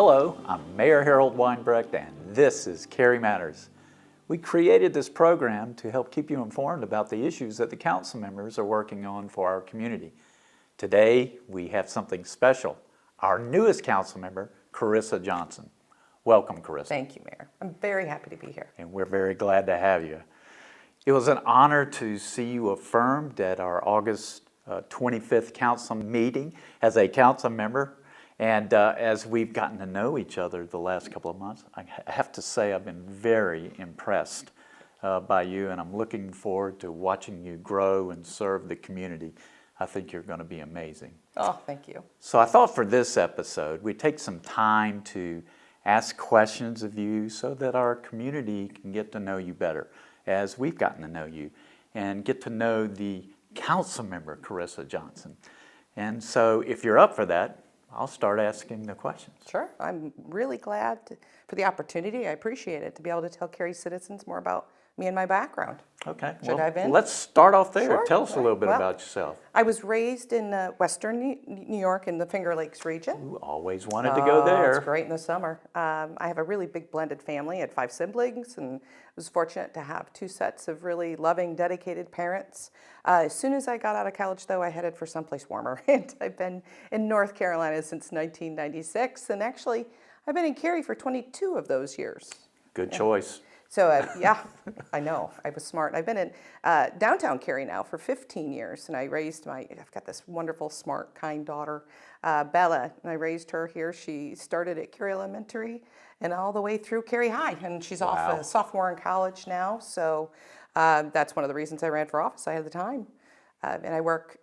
Hello, I'm Mayor Harold Weinbrecht, and this is Cary Matters. We created this program to help keep you informed about the issues that the council members are working on for our community. Today, we have something special. Our newest council member, Carissa Johnson. Welcome, Carissa. Thank you, Mayor. I'm very happy to be here. And we're very glad to have you. It was an honor to see you affirmed at our August 25th council meeting as a council member. And as we've gotten to know each other the last couple of months, I have to say I've been very impressed by you, and I'm looking forward to watching you grow and serve the community. I think you're going to be amazing. Oh, thank you. So I thought for this episode, we'd take some time to ask questions of you so that our community can get to know you better as we've gotten to know you and get to know the council member, Carissa Johnson. And so if you're up for that, I'll start asking the questions. Sure. I'm really glad for the opportunity. I appreciate it to be able to tell Cary citizens more about me and my background. Okay. Should I dive in? Let's start off there. Sure. Tell us a little bit Well, about yourself. I was raised in western New York in the Finger Lakes region. Ooh, always wanted to go there. It's great in the summer. I have a really big blended family. I had 5 siblings and was fortunate to have 2 sets of really loving, dedicated parents. As soon as I got out of college, though, I headed for someplace warmer. And I've been in North Carolina since 1996. And actually, I've been in Cary for 22 of those years. Good choice. So, yeah, I know. I was smart. I've been in downtown Cary now for 15 years, and I've got this wonderful, smart, kind daughter, Bella, and I raised her here. She started at Cary Elementary and all the way through Cary High, and she's off a sophomore in college now, so that's one of the reasons I ran for office. I had the time, and I work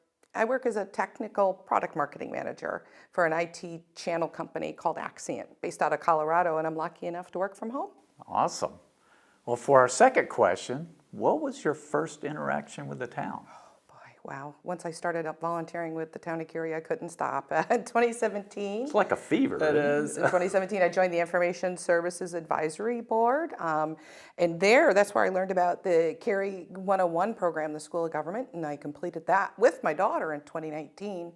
as a technical product marketing manager for an IT channel company called Accent, based out of Colorado, and I'm lucky enough to work from home. Awesome. Well, for our second question, what was your first interaction with the town? Wow. Once I started up volunteering with the town of Cary, I couldn't stop. In 2017. It's like a fever. It is. In 2017, I joined the Information Services Advisory Board. And that's where I learned about the Cary 101 program, the School of Government, and I completed that with my daughter in 2019.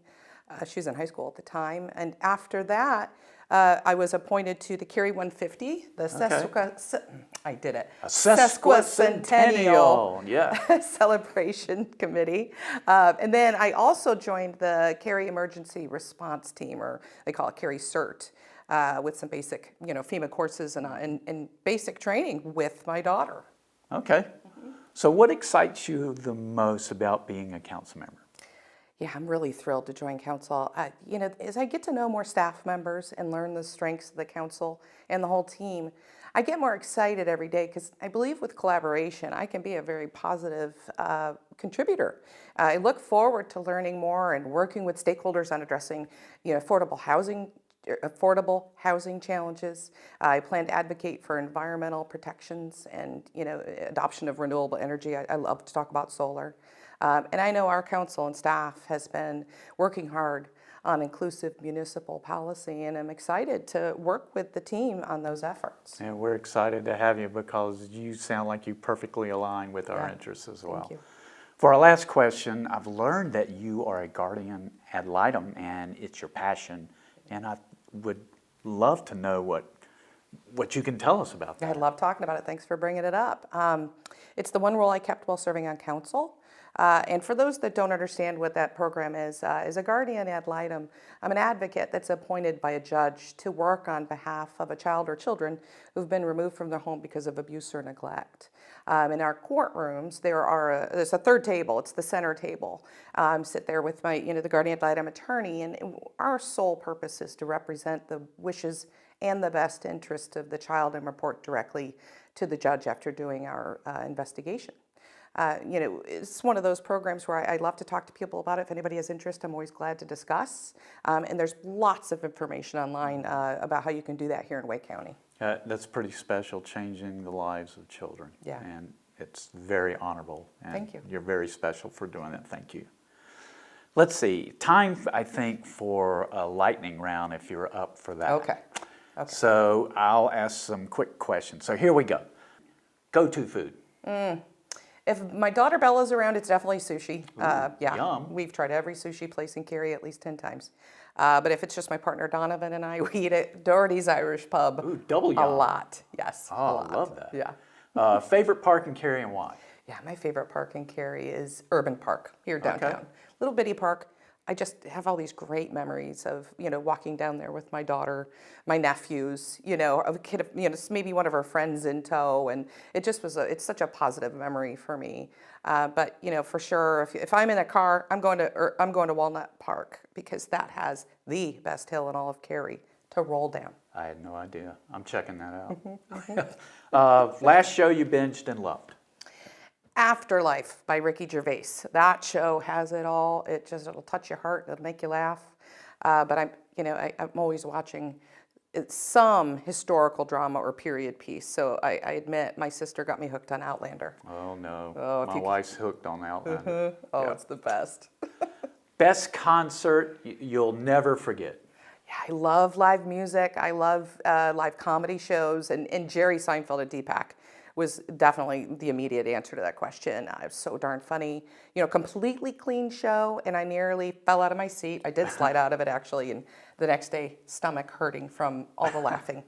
She was in high school at the time. And after that, I was appointed to the Cary 150, the Sesquicentennial Celebration Committee. And then I also joined the Cary Emergency Response Team, or they call it Cary CERT, with some basic, FEMA courses and basic training with my daughter. Okay. So what excites you the most about being a council member? Yeah, I'm really thrilled to join council. As I get to know more staff members and learn the strengths of the council and the whole team, I get more excited every day because I believe with collaboration, I can be a very positive contributor. I look forward to learning more and working with stakeholders on addressing, affordable housing challenges. I plan to advocate for environmental protections and, adoption of renewable energy. I love to talk about solar. And I know our council and staff has been working hard on inclusive municipal policy, and I'm excited to work with the team on those efforts. And we're excited to have you because you sound like you perfectly align with our interests as well. Thank you. For our last question, I've learned that you are a guardian ad litem and it's your passion, and I would love to know what you can tell us about that. I love talking about it. Thanks for bringing it up. It's the one role I kept while serving on council. And for those that don't understand what that program is, as a guardian ad litem, I'm an advocate that's appointed by a judge to work on behalf of a child or children who've been removed from their home because of abuse or neglect. In our courtrooms, there's a third table. It's the center table. Sit there with my, the guardian ad litem attorney, and our sole purpose is to represent the wishes and the best interest of the child and report directly to the judge after doing our investigation. It's one of those programs where I love to talk to people about it. If anybody has interest, I'm always glad to discuss. And there's lots of information online about how you can do that here in Wake County. That's pretty special, changing the lives of children. Yeah. And it's very honorable. And thank you. You're very special for doing that. Thank you. Let's see. Time, I think, for a lightning round if you're up for that. Okay. So I'll ask some quick questions. So here we go. Go-to food. If my daughter Bella's around, it's definitely sushi. Yeah, yum. we've tried every sushi place in Cary at least 10 times. But if it's just my partner Donovan and I, we eat at Doherty's Irish Pub. Ooh, double A yum. lot, yes. a Oh, lot. I love that. Yeah. Favorite park in Cary and why? Yeah, my favorite park in Cary is Urban Park here downtown. Little bitty park. I just have all these great memories of, walking down there with my daughter, my nephews, a kid, maybe one of her friends in tow. And it just was, it's such a positive memory for me. But, for sure, if I'm in a car, I'm going to Walnut Park because that has the best hill in all of Cary to roll down. I had no idea. I'm checking that out. Last show you binged and loved? Afterlife by Ricky Gervais. That show has it all. It'll touch your heart. It'll make you laugh. But I'm always watching some historical drama or period piece. So I admit my sister got me hooked on Outlander. Oh no, if my wife's hooked on Outlander. Oh, it's the best. Best concert you'll never forget? Yeah, I love live music. I love live comedy shows. And Jerry Seinfeld at DPAC was definitely the immediate answer to that question. It was so darn funny. Completely clean show, and I nearly fell out of my seat. I did slide out of it, actually, and the next day, stomach hurting from all the laughing.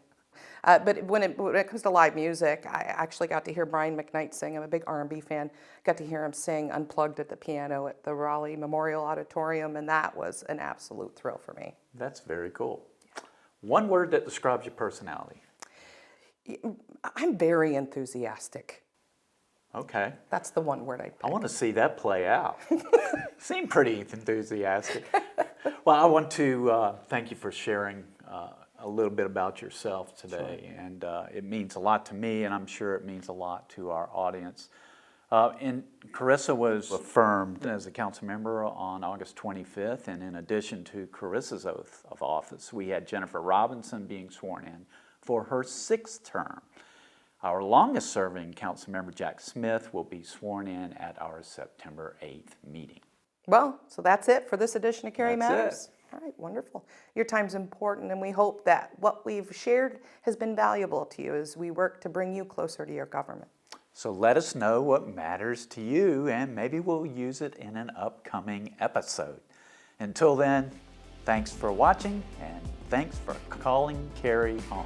But when it comes to live music, I actually got to hear Brian McKnight sing. I'm a big R&B fan. Got to hear him sing unplugged at the piano at the Raleigh Memorial Auditorium, and that was an absolute thrill for me. That's very cool. One word that describes your personality? I'm very enthusiastic. Okay. That's the one word I'd pick. I want to see that play out. Seem pretty enthusiastic. Well, I want to thank you for sharing a little bit about yourself today. Sure. And it means a lot to me, and I'm sure it means a lot to our audience. And Carissa was affirmed as a council member on August 25th, and in addition to Carissa's oath of office, we had Jennifer Robinson being sworn in for her 6th term. Our longest-serving council member, Jack Smith, will be sworn in at our September 8th meeting. Well, so that's it for this edition of Cary That's Matters. All right, wonderful. Your time's important, and we hope that what we've shared has been valuable to you as we work to bring you closer to your government. So let us know what matters to you, and maybe we'll use it in an upcoming episode. Until then, thanks for watching, and thanks for calling Cary home.